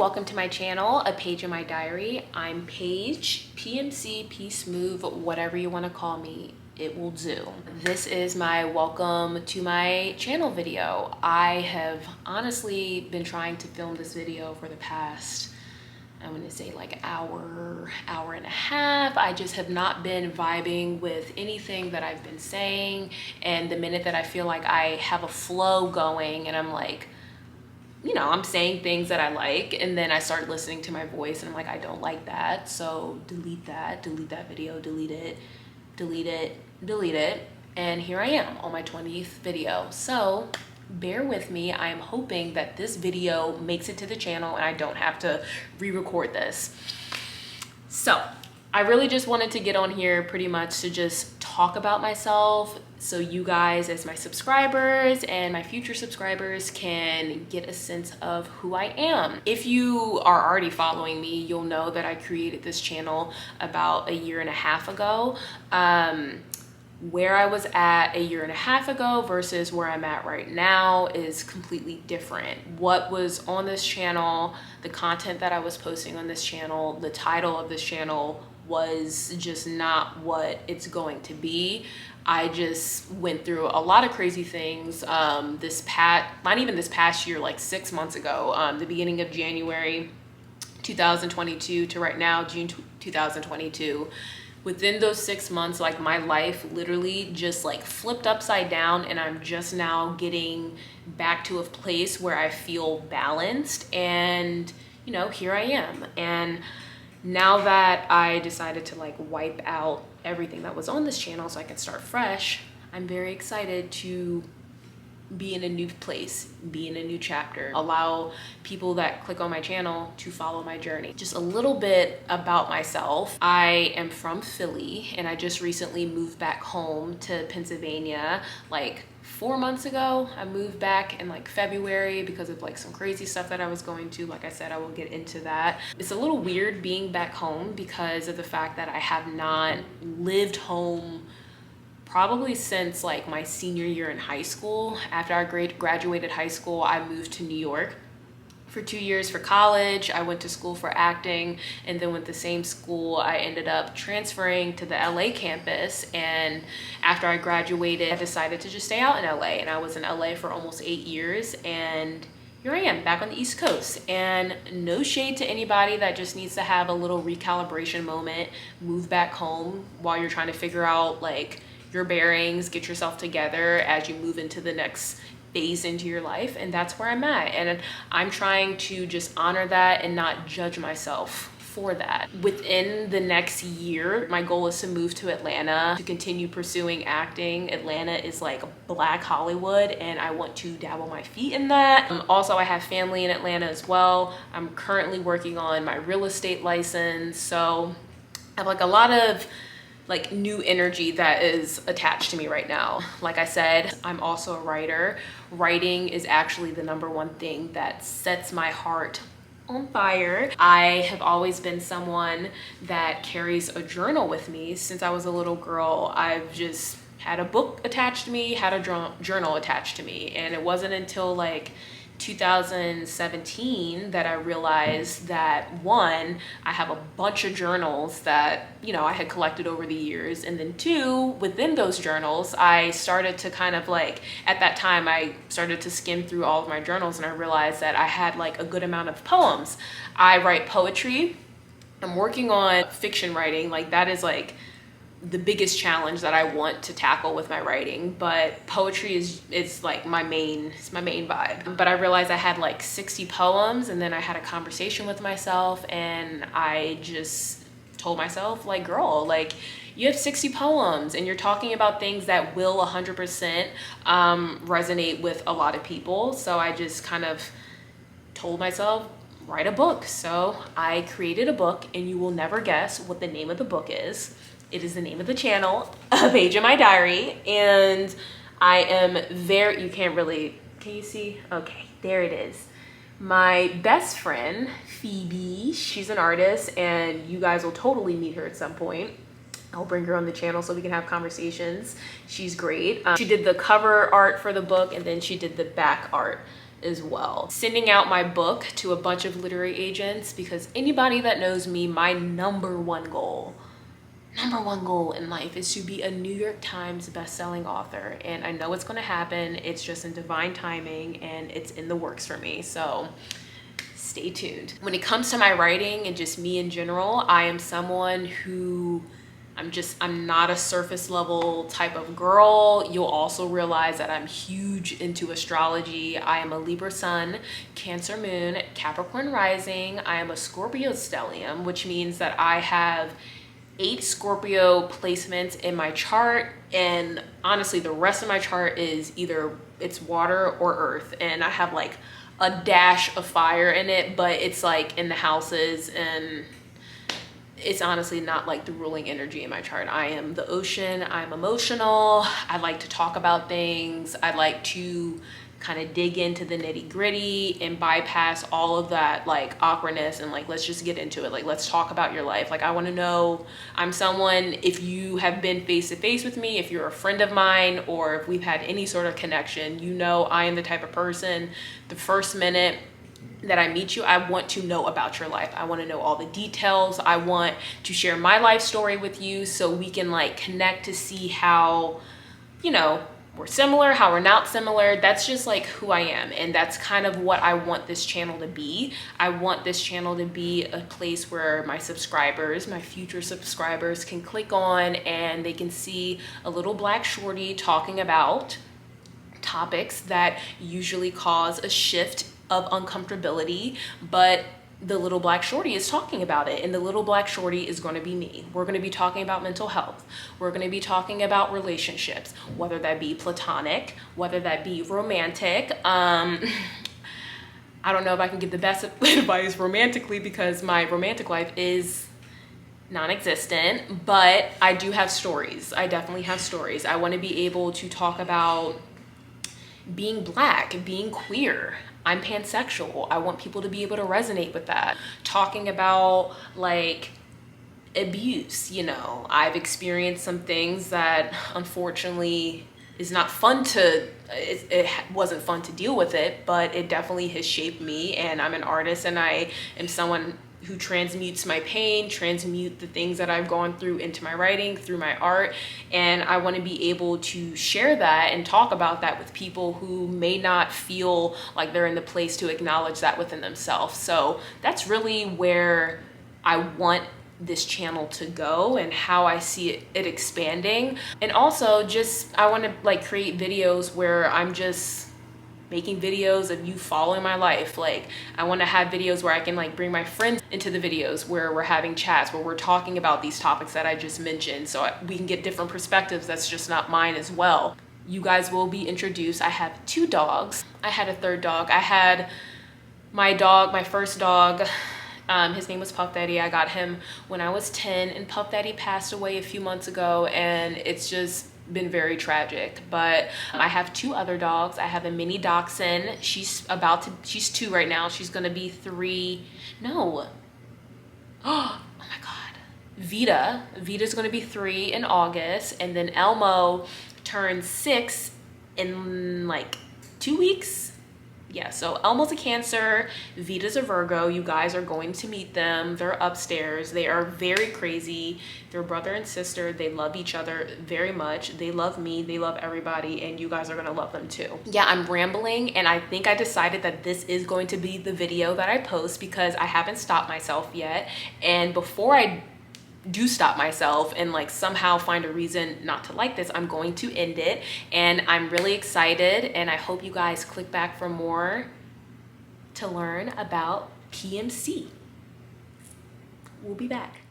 welcome to my channel, A Page in My Diary. I'm Paige, PMC, Peace Move, whatever you want to call me, it will do. This is my welcome to my channel video. I have honestly been trying to film this video for the past, I'm gonna say like hour and a half. I just have not been vibing with anything that I've been saying, and the minute that I feel like I have a flow going and I'm like, you know, I'm saying things that I like, and then I start listening to my voice and I'm like, I don't like that, so delete that video, delete it, and here I am on my 20th video. So bear with me. I am hoping that this video makes it to the channel and I don't have to re-record this. So I really just wanted to get on here pretty much to just talk about myself, so you guys as my subscribers and my future subscribers can get a sense of who I am. If you are already following me, you'll know that I created this channel about a year and a half ago. Where I was at a year and a half ago versus where I'm at right now is completely different. What was on this channel, the content that I was posting on this channel, the title of this channel was just not what it's going to be. I just went through a lot of crazy things not even this past year, like 6 months ago, the beginning of January 2022 to right now, June 2022. Within those 6 months, like my life literally just like flipped upside down, and I'm just now getting back to a place where I feel balanced, and you know, here I am. And now that I decided to like wipe out everything that was on this channel so I can start fresh, I'm very excited to be in a new place, be in a new chapter, allow people that click on my channel to follow my journey. Just a little bit about myself. I am from Philly, and I just recently moved back home to Pennsylvania like 4 months ago. I moved back in like February because of like some crazy stuff that I was going to. Like I said, I will get into that. It's a little weird being back home because of the fact that I have not lived home probably since like my senior year in high school. After I graduated high school, I moved to New York for 2 years for college. I went to school for acting, and then with the same school, I ended up transferring to the LA campus. And after I graduated, I decided to just stay out in LA, and I was in LA for almost 8 years, and here I am back on the East Coast. And no shade to anybody that just needs to have a little recalibration moment, move back home while you're trying to figure out like your bearings, get yourself together as you move into the next phase into your life. And that's where I'm at, and I'm trying to just honor that and not judge myself for that. Within the next year, my goal is to move to Atlanta to continue pursuing acting. Atlanta is like Black Hollywood, and I want to dabble my feet in that. Also, I have family in Atlanta as well. I'm currently working on my real estate license, so I have like a lot of like new energy that is attached to me right now. Like I said, I'm also a writer. Writing is actually the #1 thing that sets my heart on fire. I have always been someone that carries a journal with me. Since I was a little girl, I've just had a book attached to me, had a journal attached to me. And it wasn't until like 2017 that I realized that, one, I have a bunch of journals that, you know, I had collected over the years, and then two, within those journals, I started to kind of like, at that time, I started to skim through all of my journals, and I realized that I had like a good amount of poems. I write poetry. I'm working on fiction writing. Like that is like the biggest challenge that I want to tackle with my writing, but poetry is like my main vibe. But I realized I had like 60 poems, and then I had a conversation with myself, and I just told myself like, girl, like you have 60 poems and you're talking about things that will 100% resonate with a lot of people. So I just kind of told myself, write a book. So I created a book, and you will never guess what the name of the book is. It is the name of the channel, A Page in My Diary. And I am you can't really, can you see? Okay, there it is. My best friend, Phoebe, she's an artist, and you guys will totally meet her at some point. I'll bring her on the channel so we can have conversations. She's great. She did the cover art for the book, and then she did the back art. as well. Sending out my book to a bunch of literary agents, because anybody that knows me, my number one goal in life is to be a New York Times best-selling author. And I know it's gonna happen. It's just in divine timing and it's in the works for me. So stay tuned. When it comes to my writing and just me in general, I am someone who I'm not a surface level type of girl. You'll also realize that I'm huge into astrology. I am a Libra sun, Cancer moon, Capricorn rising. I am a Scorpio stellium, which means that I have 8 Scorpio placements in my chart, and honestly the rest of my chart is either it's water or earth, and I have like a dash of fire in it, but it's like in the houses, and it's honestly not like the ruling energy in my chart. I am the ocean. I'm emotional. I like to talk about things. I like to kind of dig into the nitty gritty and bypass all of that like awkwardness and like, let's just get into it. Like, let's talk about your life. Like, I want to know, I'm someone, if you have been face to face with me, if you're a friend of mine, or if we've had any sort of connection, you know, I am the type of person, the first minute that I meet you, I want to know about your life. I want to know all the details. I want to share my life story with you so we can like connect to see how, you know, we're similar, how we're not similar. That's just like who I am. And that's kind of what I want this channel to be. I want this channel to be a place where my subscribers, my future subscribers, can click on and they can see a little black shorty talking about topics that usually cause a shift of uncomfortability, but the little black shorty is talking about it, and the little black shorty is going to be me. We're going to be talking about mental health. We're going to be talking about relationships, whether that be platonic, whether that be romantic. I don't know if I can give the best advice romantically because my romantic life is non-existent, but I do have stories. I definitely have stories. I want to be able to talk about being black, being queer. I'm pansexual. I want people to be able to resonate with that. Talking about like abuse, you know, I've experienced some things that unfortunately is not fun to, it wasn't fun to deal with it, but it definitely has shaped me, and I'm an artist and I am someone who transmutes my pain, transmute the things that I've gone through into my writing, through my art. And I want to be able to share that and talk about that with people who may not feel like they're in the place to acknowledge that within themselves. So that's really where I want this channel to go and how I see it expanding. And also just, I want to like create videos where I'm just making videos of you following my life. Like, I want to have videos where I can like bring my friends into the videos, where we're having chats, where we're talking about these topics that I just mentioned, so we can get different perspectives that's just not mine as well. You guys will be introduced. I have 2 dogs. I had a 3rd dog. I had my dog, my first dog, his name was Puff Daddy. I got him when I was 10, and Puff Daddy passed away a few months ago, and it's just been very tragic. But I have 2 other dogs. I have a mini dachshund. She's 2 right now. She's gonna be 3. No. Oh my God. Vita's gonna be 3 in August, and then Elmo turns 6 in like 2 weeks. Yeah, so Elmo's a Cancer, Vita's a Virgo. You guys are going to meet them. They're upstairs. They are very crazy. They're brother and sister. They love each other very much. They love me. They love everybody, and you guys are gonna love them too. Yeah, I'm rambling, and I think I decided that this is going to be the video that I post because I haven't stopped myself yet. And before I do stop myself and like somehow find a reason not to like this, I'm going to end it. And I'm really excited, and I hope you guys click back for more to learn about PMC. We'll be back.